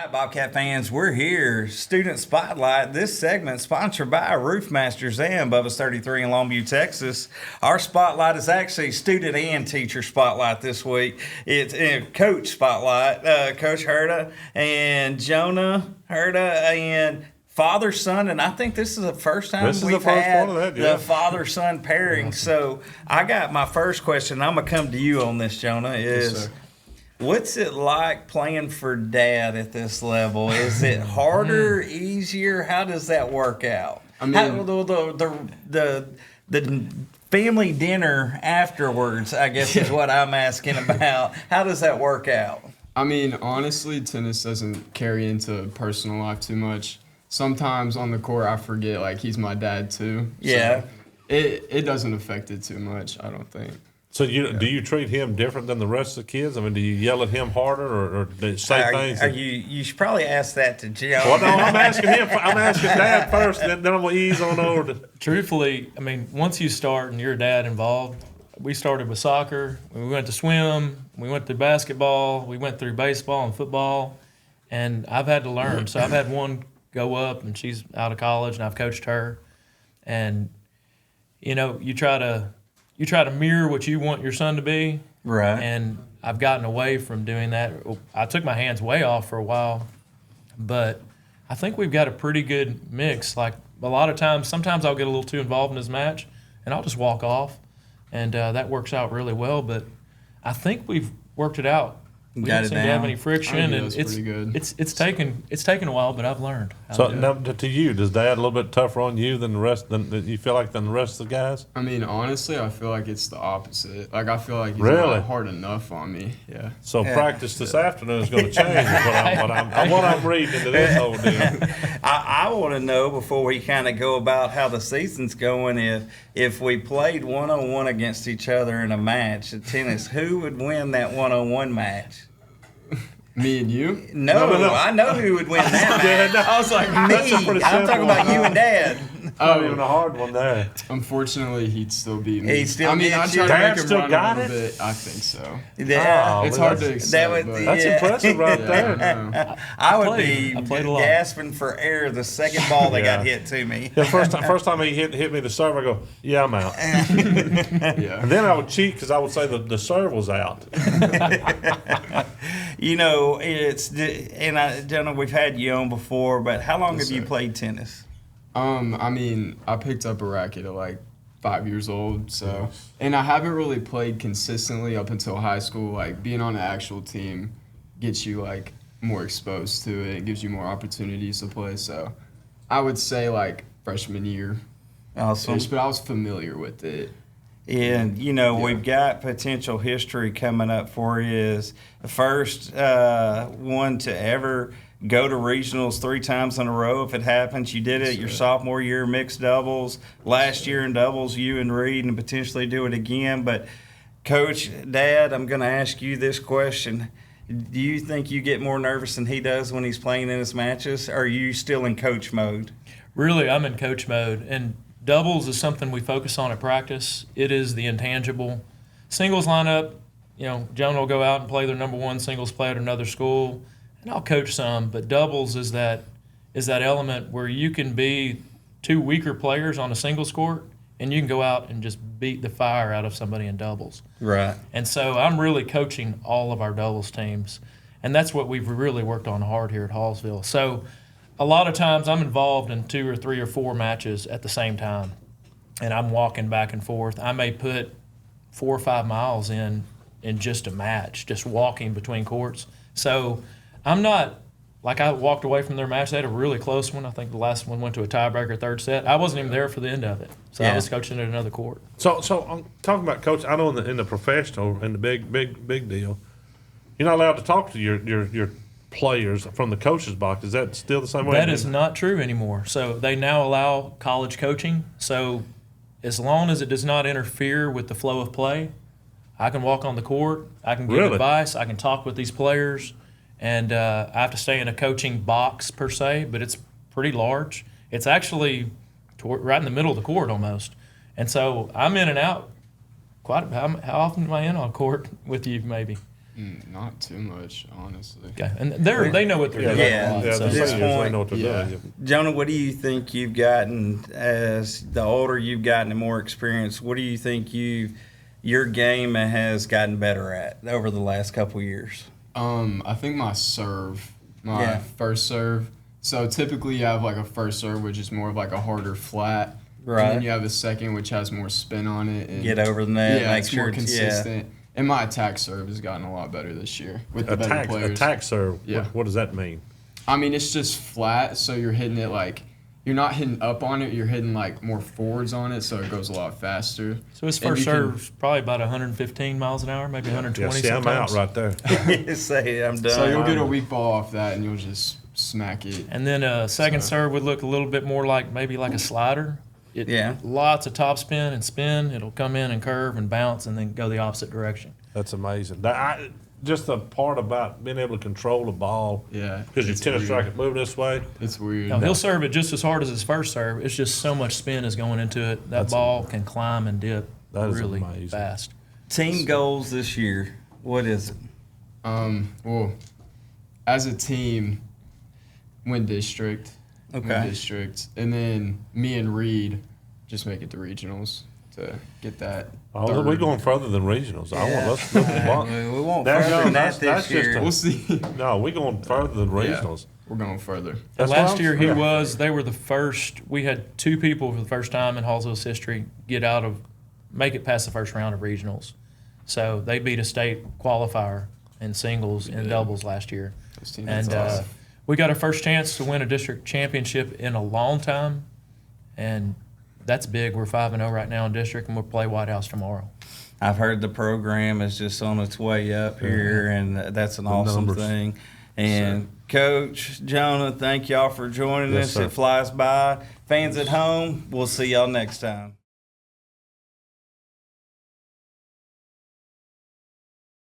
All right, Bobcat fans, we're here. Student Spotlight. This segment sponsored by Roof Masters and Bubba's 33 in Longview, Texas. Our spotlight is actually student and teacher spotlight this week. It's Coach Spotlight. Coach Hurta and Jonah Hurta and father son, and I think this is the first time we've had the father son pairing. So I got my first question. I'm gonna come to you on this, Jonah. Is what's it like playing for dad at this level? Is it harder, easier? How does that work out? I mean, the family dinner afterwards, I guess, is what I'm asking about. How does that work out? I mean, honestly, tennis doesn't carry into personal life too much. Sometimes on the court, I forget, like, he's my dad, too. Yeah. So it doesn't affect it too much, I don't think. So do you treat him different than the rest of the kids? I mean, do you yell at him harder or do you say things? You should probably ask that to Joe. Well, no, I'm asking him. I'm asking Dad first, then I'm going to ease on over to. Truthfully, I mean, once you start and your dad involved, we started with soccer. We went to swim. We went through basketball. We went through baseball and football. And I've had to learn. So I've had one go up, and she's out of college, and I've coached her. And, you know, you try to mirror what you want your son to be. Right. And I've gotten away from doing that. I took my hands way off for a while, but I think we've got a pretty good mix. Like a lot of times, sometimes I'll get a little too involved in his match, and I'll just walk off, and that works out really well. But I think we've worked it out. We don't seem to have any friction, and pretty good. It's taken a while, but I've learned. So now to you, does Dad a little bit tougher on you than the rest? Than you feel like than the rest of the guys? I mean, honestly, I feel like it's the opposite. Like, I feel like he's Really? not hard enough on me. Yeah. So practice this afternoon is going to change. Is what I'm reading into this whole deal. I want to know before we kind of go about how the season's going, if we played one-on-one against each other in a match at tennis, who would win that one-on-one match? Me and you? No. I know who would win that match. I was like, Me. I'm talking about you and Dad. Not even a hard one there. Unfortunately, he'd still beat me. He'd still I mean, beat I you. try to Dad make him still run got a little it? bit. I think so. Yeah. Oh, It's well, hard to accept. But That's impressive right there. I would I played a lot. gasping for air the second ball that got hit to me. The first time he hit me the serve, I go, yeah, I'm out. yeah. And then I would cheat because I would say the serve was out. You know, I don't know, we've had you on before, but how long Yes, have you sir. played tennis? I mean, I picked up a racket at like 5 years old, so, and I haven't really played consistently up until high school. Like, being on an actual team gets you like more exposed to it. It gives you more opportunities to play. So, I would say like freshman year. Awesome. But I was familiar with it. And, you know, we've got potential history coming up for you. Is the first one to ever go to regionals 3 times in a row if it happens. You did it your sophomore year, mixed doubles. Last year in doubles, you and Reed, and potentially do it again. But, Coach, Dad, I'm going to ask you this question. Do you think you get more nervous than he does when he's playing in his matches? Or are you still in coach mode? Really, I'm in coach mode, and doubles is something we focus on at practice. It is the intangible. Singles lineup, you know, Jonah will go out and play their number one singles player at another school, and I'll coach some. But doubles is that element where you can be 2 weaker players on a singles court, and you can go out and just beat the fire out of somebody in doubles. Right. And so I'm really coaching all of our doubles teams, and that's what we've really worked on hard here at Hallsville. So a lot of times I'm involved in 2 or 3 or 4 matches at the same time, and I'm walking back and forth. I may put 4 or 5 miles in just a match, just walking between courts. So I'm not like I walked away from their match. They had a really close one. I think the last one went to a tiebreaker, 3rd set. I wasn't even there for the end of it, so I was coaching at another court. So I'm talking about coach. I know in the professional and the big deal, you're not allowed to talk to your players from the coach's box. Is that still the same way? That is not true anymore. So they now allow college coaching. So as long as it does not interfere with the flow of play, I can walk on the court, I can give advice, I can talk with these players, and I have to stay in a coaching box per se, but it's pretty large. It's actually right in the middle of the court almost. And so I'm in and out quite. How often am I in on court with you maybe? Not too much, honestly. Okay, and they know what they're doing. Yeah. Yeah, so- the This seniors, they point, know what they're yeah. doing. Jonah, what do you think you've gotten as the older you've gotten and more experience? What do you think your game has gotten better at over the last couple of years? I think my Yeah. first serve. So typically you have like a first serve, which is more of like a harder flat. And Right. then you have a second, which has more spin on it. And Get over the net, yeah, make it's sure more it's consistent. And my attack serve has gotten a lot better this year with the better players. Attack serve. Yeah. What does that mean? I mean, it's just flat, so you're hitting it like you're not hitting up on it. You're hitting like more forwards on it, so it goes a lot faster. So his And first you can- serve's probably about 115 miles an hour, maybe 120 Yeah, see, I'm out sometimes. right there. Say I'm done. So you'll get a weak ball off that, and you'll just smack it. And then a second So- serve would look a little bit more like maybe like a slider. Yeah. Lots of top spin and spin. It'll come in and curve and bounce and then go the opposite direction. That's amazing. Just the part about being able to control the ball Yeah, because your it's tennis weird. racket moving this way. It's weird. No, he'll serve it just as hard as his first serve. It's just so much spin is going into it. That ball can climb and dip That is really amazing. fast. Team goals this year. What is it? Well, as a team, win district. Okay. Win district. And then me and Reed just make it to regionals to get that. Oh, third. we're going further than regionals. I Yeah. want let's We won't There you further go. than That's- that that's this just year. a- We'll see. No, we're going further than regionals. We're going further. That's what Last I'm year saying. they were the first. We had two people for the first time in Hallsville's history make it past the first round of regionals. So they beat a state qualifier in singles and doubles last year. Those teams, And that's awesome. we got our first chance to win a district championship in a long time, and that's big. We're 5-0 right now in district, and we'll play White House tomorrow. I've heard the program is just on its way up here, and that's an awesome numbers. thing. And Coach Jonah, thank y'all for joining Yes, us. sir. It flies by. Fans at home, we'll see y'all next time.